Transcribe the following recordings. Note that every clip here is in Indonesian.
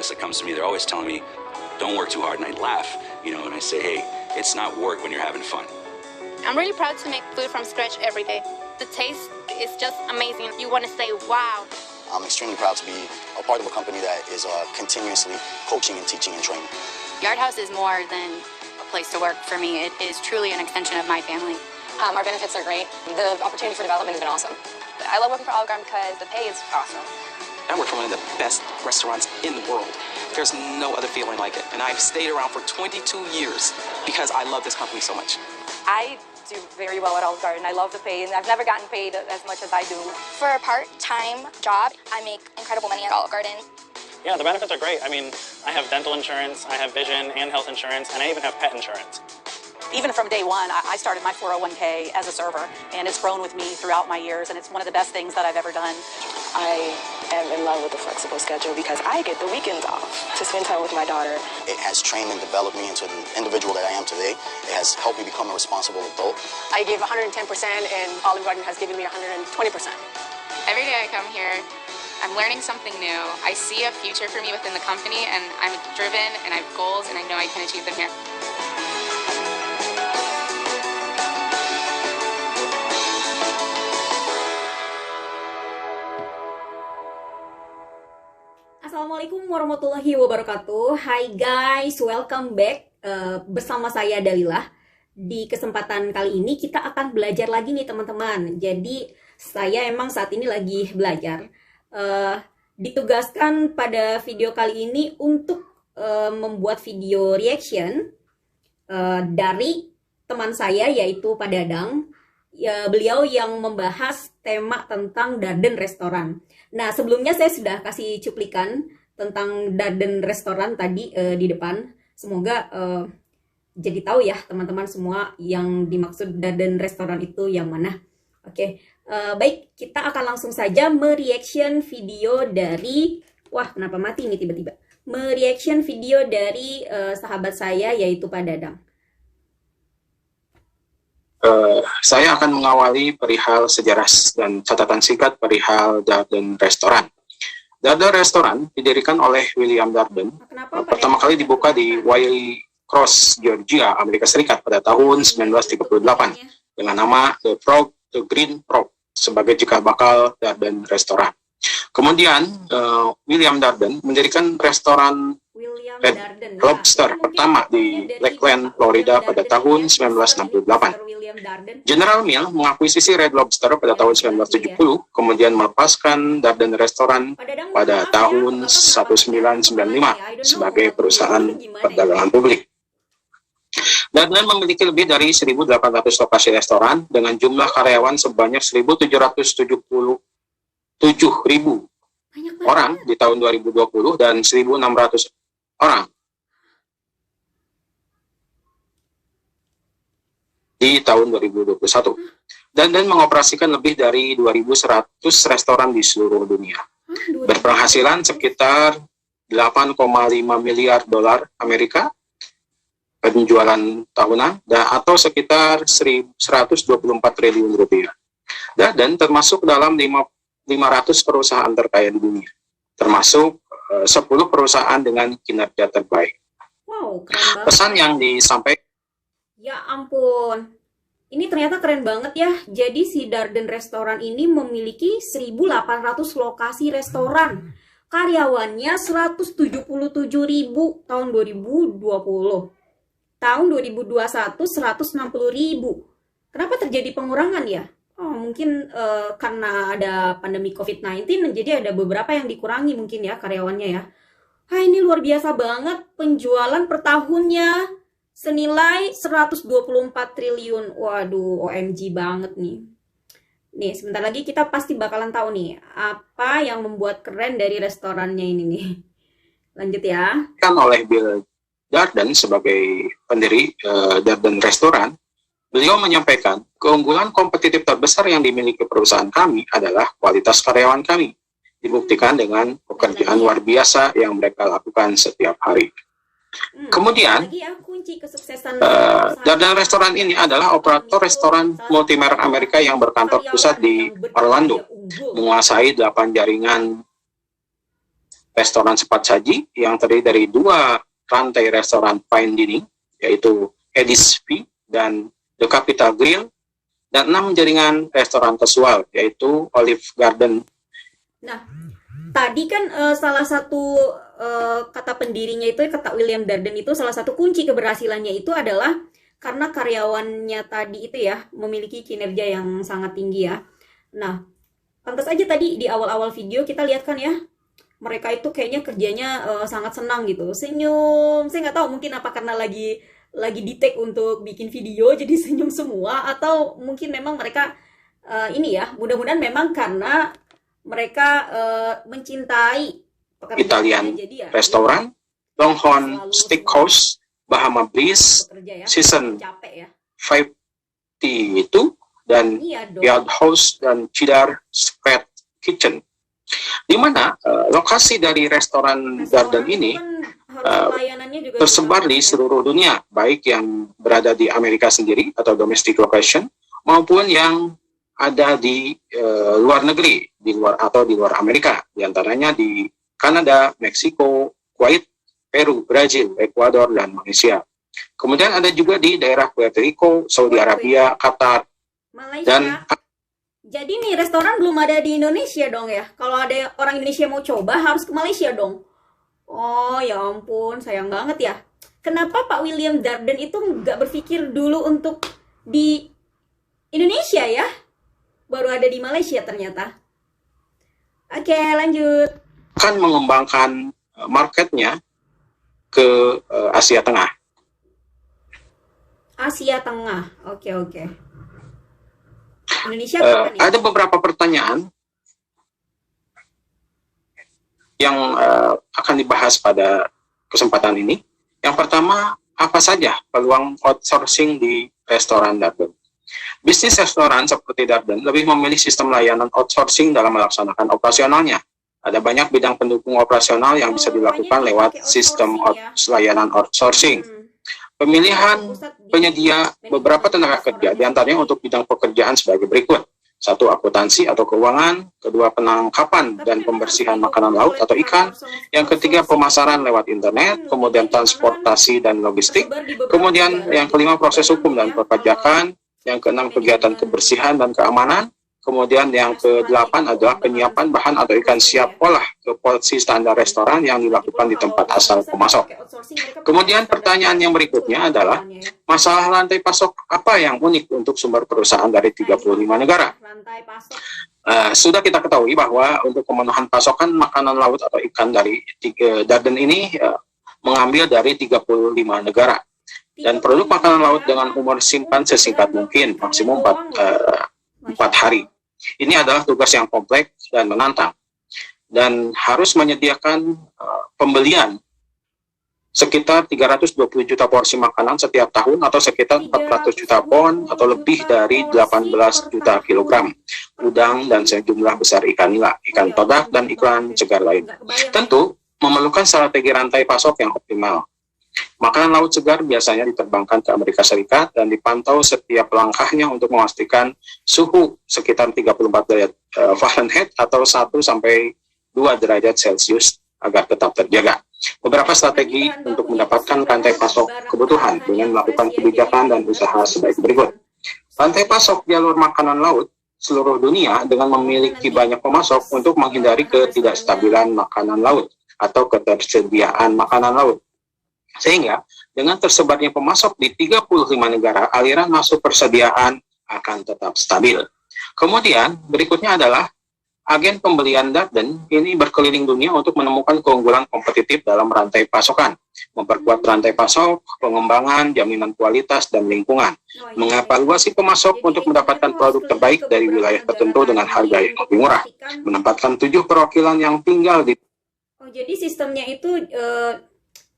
guest that comes to me, they're always telling me, don't work too hard, and I laugh, and I say, hey, it's not work when you're having fun. I'm really proud to make food from scratch every day. The taste is just amazing. You want to say, wow. I'm extremely proud to be a part of a company that is continuously coaching and teaching and training. Yard House is more than a place to work for me. It is truly an extension of my family. Our benefits are great. The opportunity for development has been awesome. I love working for Olive Garden because the pay is awesome. I work for one of the best restaurants in the world. There's no other feeling like it. And I've stayed around for 22 years because I love this company so much. I do very well at Olive Garden. I love the pay, and I've never gotten paid as much as I do. For a part-time job, I make incredible money at Olive Garden. Yeah, the benefits are great. I mean, I have dental insurance, I have vision and health insurance, and I even have pet insurance. Even from day one, I started my 401k as a server, and it's grown with me throughout my years, and it's one of the best things that I've ever done. I am in love with the flexible schedule because I get the weekends off to spend time with my daughter. It has trained and developed me into the individual that I am today. It has helped me become a responsible adult. I gave 110%, and Olive Garden has given me 120%. Every day I come here, I'm learning something new. I see a future for me within the company, and I'm driven, and I have goals, and I know I can achieve them here. Assalamualaikum warahmatullahi wabarakatuh. Hai guys, welcome back bersama saya Dalilah. Di kesempatan kali ini kita akan belajar lagi nih teman-teman. Jadi saya emang saat ini lagi belajar. Ditugaskan pada video kali ini untuk membuat video reaction dari teman saya yaitu Pak Dadang. Beliau yang membahas tema tentang Darden Restoran. Nah, sebelumnya saya sudah kasih cuplikan tentang Darden Restoran tadi di depan. Semoga jadi tahu ya teman-teman semua yang dimaksud Darden Restoran itu yang mana. Oke, baik, kita akan langsung saja mereaction video dari... Wah, kenapa mati ini tiba-tiba? Mereaction video dari sahabat saya yaitu Pak Dadang. Saya akan mengawali perihal sejarah dan catatan singkat perihal Darden Restoran. Darden Restoran didirikan oleh William Darden. Pertama kali dibuka di Wiley Cross, Georgia, Amerika Serikat pada tahun 1938 dengan nama The Frog, The Green Frog sebagai cikal bakal Darden Restoran. Kemudian William Darden mendirikan restoran Red Lobster pertama di Lakeland, Florida pada tahun 1968. General Mills mengakuisisi Red Lobster pada tahun 1970, kemudian melepaskan Darden Restoran pada tahun 1995 sebagai perusahaan perdagangan publik. Darden memiliki lebih dari 1.800 lokasi restoran dengan jumlah karyawan sebanyak 1.777.000 orang di tahun 2020 dan 1.600 orang di tahun 2021. Darden mengoperasikan lebih dari 2.100 restoran di seluruh dunia. Berpenghasilan sekitar 8,5 miliar dolar Amerika penjualan tahunan atau sekitar 124 triliun rupiah. Darden termasuk dalam 500 perusahaan terkaya di dunia, termasuk 10 perusahaan dengan kinerja terbaik. Wow, keren banget. Pesan yang disampaikan. Ya ampun, ini ternyata keren banget ya. Jadi si Darden Restoran ini memiliki 1.800 lokasi restoran. Karyawannya 177.000 tahun 2020. Tahun 2021 160.000. Kenapa terjadi pengurangan ya? Oh, mungkin karena ada pandemi COVID-19, jadi ada beberapa yang dikurangi mungkin ya karyawannya ya. Ini luar biasa banget penjualan per tahunnya senilai 124 triliun. Waduh, OMG banget nih. Nih, sebentar lagi kita pasti bakalan tahu nih apa yang membuat keren dari restorannya ini nih. Lanjut ya. Kan oleh Bill Darden sebagai pendiri Darden Restoran. Beliau menyampaikan, keunggulan kompetitif terbesar yang dimiliki perusahaan kami adalah kualitas karyawan kami. Dibuktikan dengan pekerjaan luar biasa yang mereka lakukan setiap hari. Kemudian, Darden Restoran ini adalah operator restoran multimerek Amerika yang berkantor pusat di Orlando, menguasai 8 jaringan restoran cepat saji yang terdiri dari 2 rantai restoran fine dining, yaitu Edis V dan The Capital Grill, dan 6 jaringan restoran casual, yaitu Olive Garden. Nah, tadi kan salah satu kata pendirinya itu, kata William Darden itu, salah satu kunci keberhasilannya itu adalah karena karyawannya tadi itu ya memiliki kinerja yang sangat tinggi ya. Nah, pantas aja tadi di awal-awal video kita lihat kan ya, mereka itu kayaknya kerjanya sangat senang gitu, senyum. Saya nggak tahu mungkin apa karena lagi di take untuk bikin video jadi senyum semua, atau mungkin memang mereka ini ya, mudah-mudahan memang karena mereka mencintai pekerjaannya. Italian jadi ya, restoran, Longhorn Steakhouse, Bahama Breeze, ya, Season capek ya. 52, dan Yard House dan Cedar Square Kitchen, di mana lokasi dari restoran Darden ini tersebar di seluruh dunia, baik yang berada di Amerika sendiri atau domestic location, maupun yang ada di luar negeri, di luar Amerika, diantaranya di Kanada, Meksiko, Kuwait, Peru, Brazil, Ekuador, dan Malaysia. Kemudian ada juga di daerah Puerto Rico, Saudi Arabia, Qatar, Malaysia. dan Jadi nih restoran belum ada di Indonesia dong ya. Kalau ada orang Indonesia mau coba harus ke Malaysia dong. Oh ya ampun, sayang banget ya. Kenapa Pak William Darden itu nggak berpikir dulu untuk di Indonesia ya? Baru ada di Malaysia ternyata. Oke, lanjut. Akan mengembangkan marketnya ke Asia Tengah. Asia Tengah, oke. Indonesia kapan ya? Ada beberapa pertanyaan yang akan dibahas pada kesempatan ini. Yang pertama, apa saja peluang outsourcing di restoran Darden? Bisnis restoran seperti Darden lebih memilih sistem layanan outsourcing dalam melaksanakan operasionalnya. Ada banyak bidang pendukung operasional yang bisa dilakukan lewat sistem layanan outsourcing. Pemilihan penyedia beberapa tenaga kerja, diantaranya untuk bidang pekerjaan sebagai berikut. 1. Akuntansi atau keuangan. 2. Penangkapan dan pembersihan makanan laut atau ikan. Yang ketiga, pemasaran lewat internet. Kemudian transportasi dan logistik. Kemudian yang kelima, proses hukum dan perpajakan. Yang keenam, kegiatan kebersihan dan keamanan. Kemudian yang ke-8 adalah penyiapan bahan atau ikan siap olah ke porsi standar restoran yang dilakukan di tempat asal pemasok. Kemudian pertanyaan yang berikutnya adalah, masalah rantai pasok apa yang unik untuk sumber perusahaan dari 35 negara? Sudah kita ketahui bahwa untuk pemenuhan pasokan makanan laut atau ikan dari Darden ini mengambil dari 35 negara. Dan produk makanan laut dengan umur simpan sesingkat mungkin, maksimum 4 hari. Ini adalah tugas yang kompleks dan menantang, dan harus menyediakan pembelian sekitar 320 juta porsi makanan setiap tahun, atau sekitar 400 juta pon atau lebih dari 18 juta kilogram udang dan sejumlah besar ikan nila, ikan todak, dan ikan segar lain. Tentu memerlukan strategi rantai pasok yang optimal. Makanan laut segar biasanya diterbangkan ke Amerika Serikat dan dipantau setiap langkahnya untuk memastikan suhu sekitar 34 derajat Fahrenheit atau 1 sampai 2 derajat Celcius agar tetap terjaga. Beberapa strategi untuk mendapatkan rantai pasok kebutuhan dengan melakukan kebijakan dan usaha sebaik berikut. Rantai pasok jalur makanan laut seluruh dunia dengan memiliki banyak pemasok untuk menghindari ketidakstabilan makanan laut atau ketersediaan makanan laut. Sehingga dengan tersebarnya pemasok di 35 negara, aliran masuk persediaan akan tetap stabil. Kemudian berikutnya adalah agen pembelian Darden ini berkeliling dunia untuk menemukan keunggulan kompetitif dalam rantai pasokan, memperkuat rantai pasok, pengembangan, jaminan kualitas, dan lingkungan, mengevaluasi pemasok untuk mendapatkan produk terbaik dari wilayah tertentu dengan harga yang lebih murah, menempatkan 7 perwakilan yang tinggal di... Jadi sistemnya itu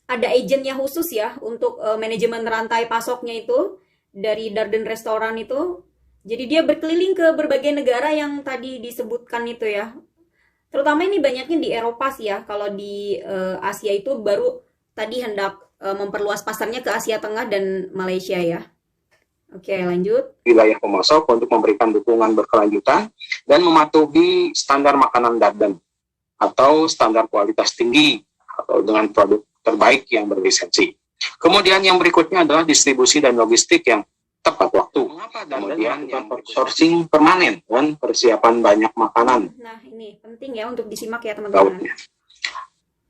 ada agennya khusus ya untuk manajemen rantai pasoknya itu dari Darden Restoran itu. Jadi dia berkeliling ke berbagai negara yang tadi disebutkan itu ya. Terutama ini banyaknya di Eropa sih ya. Kalau di Asia itu baru tadi hendak memperluas pasarnya ke Asia Tengah dan Malaysia ya. Oke, lanjut. Wilayah pemasok untuk memberikan dukungan berkelanjutan dan mematuhi standar makanan Darden. atau standar kualitas tinggi atau dengan produk terbaik yang berlisensi. Kemudian yang berikutnya adalah distribusi dan logistik yang tepat waktu. Kemudian yang outsourcing permanen dan persiapan banyak makanan. Nah, ini penting ya untuk disimak ya teman-teman.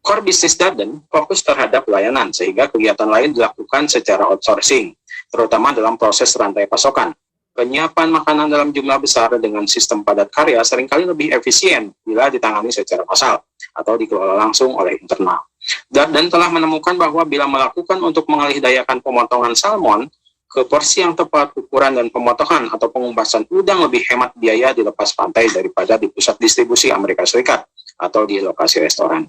Core Business Darden fokus terhadap pelayanan, sehingga kegiatan lain dilakukan secara outsourcing, terutama dalam proses rantai pasokan. Penyiapan makanan dalam jumlah besar dengan sistem padat karya seringkali lebih efisien bila ditangani secara massal atau dikelola langsung oleh internal. Darden telah menemukan bahwa bila melakukan untuk mengalihdayakan pemotongan salmon ke porsi yang tepat, ukuran dan pemotongan atau pengumbasan udang lebih hemat biaya di lepas pantai daripada di pusat distribusi Amerika Serikat atau di lokasi restoran.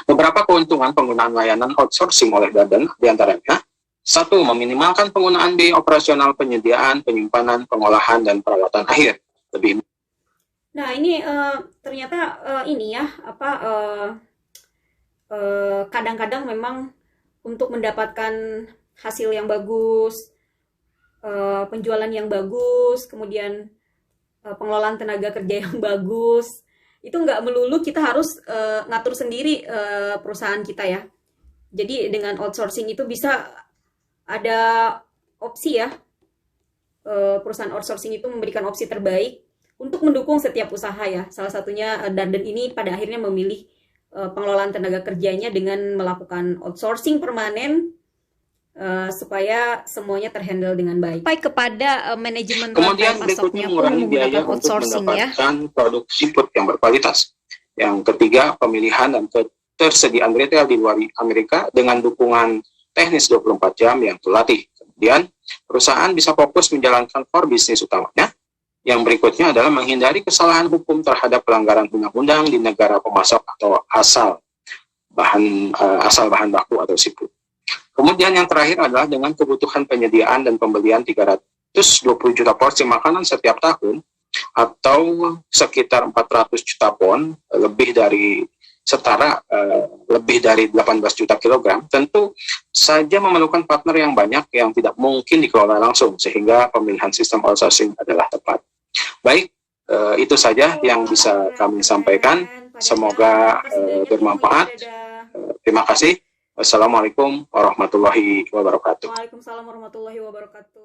Beberapa keuntungan penggunaan layanan outsourcing oleh Darden diantaranya: 1. Meminimalkan penggunaan biaya operasional penyediaan, penyimpanan, pengolahan, dan perawatan akhir. Nah, ini ternyata ini ya, kadang-kadang memang untuk mendapatkan hasil yang bagus, penjualan yang bagus, kemudian pengelolaan tenaga kerja yang bagus, itu nggak melulu kita harus ngatur sendiri perusahaan kita ya. Jadi dengan outsourcing itu bisa ada opsi ya, perusahaan outsourcing itu memberikan opsi terbaik untuk mendukung setiap usaha ya. Salah satunya Darden ini pada akhirnya memilih pengelolaan tenaga kerjanya dengan melakukan outsourcing permanen supaya semuanya terhandle dengan baik. Sampai kepada manajemen kemudian berikutnya mengurangi biaya untuk mendapatkan produk seafood yang berkualitas. Yang ketiga, pemilihan dan ketersediaan retail di luar Amerika dengan dukungan teknis 24 jam yang terlatih. Kemudian perusahaan bisa fokus menjalankan core bisnis utamanya. Yang berikutnya adalah menghindari kesalahan hukum terhadap pelanggaran undang-undang di negara pemasok atau asal bahan baku atau seafood. Kemudian yang terakhir adalah dengan kebutuhan penyediaan dan pembelian 320 juta porsi makanan setiap tahun atau sekitar 400 juta pon, lebih dari 18 juta kilogram, tentu saja memerlukan partner yang banyak yang tidak mungkin dikelola langsung, sehingga pemilihan sistem outsourcing adalah tepat. Baik, itu saja yang bisa kami sampaikan. Semoga bermanfaat. Terima kasih. Wassalamualaikum warahmatullahi wabarakatuh. Waalaikumsalam warahmatullahi wabarakatuh.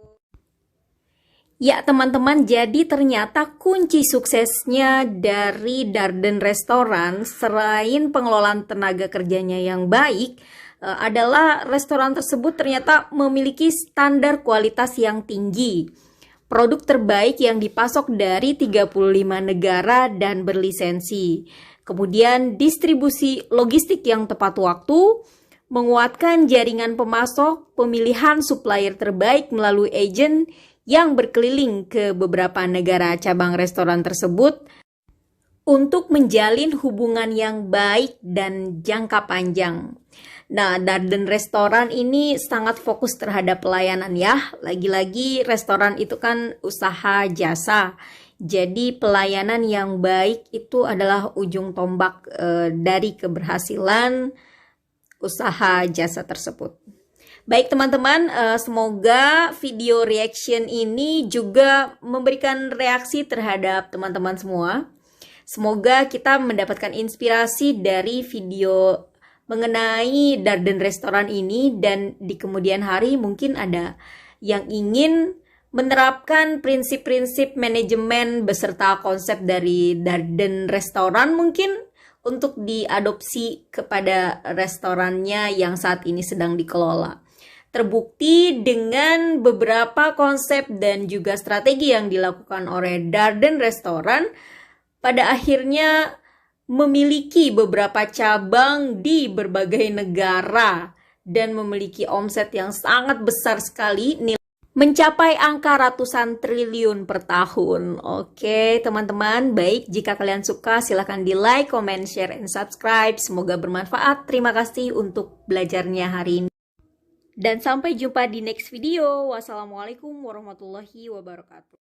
Ya teman-teman, jadi ternyata kunci suksesnya dari Darden Restoran selain pengelolaan tenaga kerjanya yang baik adalah restoran tersebut ternyata memiliki standar kualitas yang tinggi. Produk terbaik yang dipasok dari 35 negara dan berlisensi. Kemudian distribusi logistik yang tepat waktu, menguatkan jaringan pemasok, pemilihan supplier terbaik melalui agen yang berkeliling ke beberapa negara cabang restoran tersebut untuk menjalin hubungan yang baik dan jangka panjang. Nah, Darden Restoran ini sangat fokus terhadap pelayanan ya. Lagi-lagi restoran itu kan usaha jasa. Jadi pelayanan yang baik itu adalah ujung tombak dari keberhasilan usaha jasa tersebut. Baik teman-teman, semoga video reaction ini juga memberikan reaksi terhadap teman-teman semua. Semoga kita mendapatkan inspirasi dari video mengenai Darden Restoran ini, dan di kemudian hari mungkin ada yang ingin menerapkan prinsip-prinsip manajemen beserta konsep dari Darden Restoran mungkin untuk diadopsi kepada restorannya yang saat ini sedang dikelola. Terbukti dengan beberapa konsep dan juga strategi yang dilakukan oleh Darden Restoran, pada akhirnya memiliki beberapa cabang di berbagai negara dan memiliki omset yang sangat besar sekali, mencapai angka ratusan triliun per tahun. Oke teman-teman, baik, jika kalian suka silahkan di like, comment, share, and subscribe. Semoga bermanfaat. Terima kasih untuk belajarnya hari ini. Dan sampai jumpa di next video. Wassalamualaikum warahmatullahi wabarakatuh.